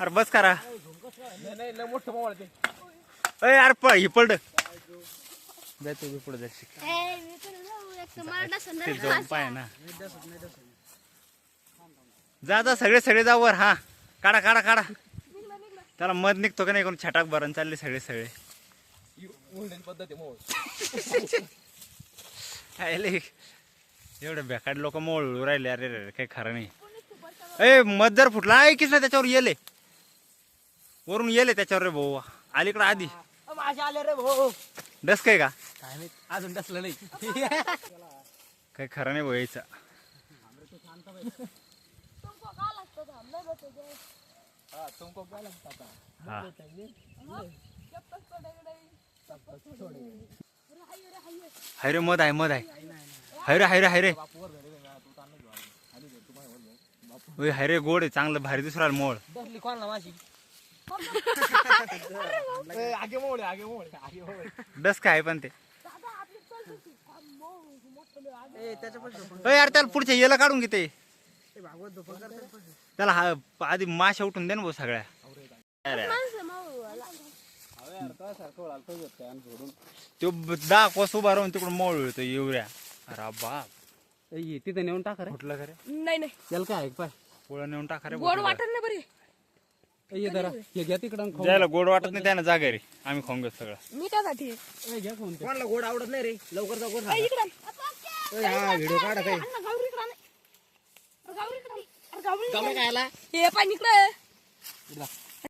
अरे बस करा. नाही लय मोठं मावळ ते. अरे यार ही पड जाय तू पुढे जायची ते जाऊन पाय ना. जा सगळे जा वर. हा काढा काढा काढा. त्याला मध निघतो का नाही कोण छटाक भरण चालले सगळे सगळे. पद्धती मावळ एवढे बेकार लोक मोळ राहिले. अरे रे काही खरं नाही. ए मध जर फुटला ऐकीच ना त्याच्यावर येले वरून येले त्याच्यावर रे भाऊ अलीकडे आधी माझे आले रे भाऊ. डस काय का काय नाही अजून डसलं नाही. काही खरं नाही व्हायचं. हा हायरे मध आहे मध आहे. हायरे हायरे हायरे हायरे गोड आहे चांगलं भारी दुसरा मोळ. डसली कोणाला माझी. आगे मोळ आगे मोळ आगे मोळ. डस काय पण ते त्याच्या यार त्याला पुढच्या येला काढून घेते. त्याला हा आधी माशा उठून दे ना भाऊ सगळ्या. तो 10 कोस उभा राहून तिकडून मोळ येतो एवढ्या. अरे बाप तिथे नेऊन टाका रे. कुठलं खरे नाही नाही त्याला काय पाय पोळं नेऊन टाका रे. गोड वाटत नाही बरी. ये जरा हे घ्या तिकडं जायला गोड वाटत नाही त्यानं जागा रे. आम्ही खाऊन घेतो सगळं. मी त्यासाठी घ्या कोण कोणाला गोड आवडत नाही रे. लवकर लवकर हा व्हिडिओ काढा काही. हे पाय निकडे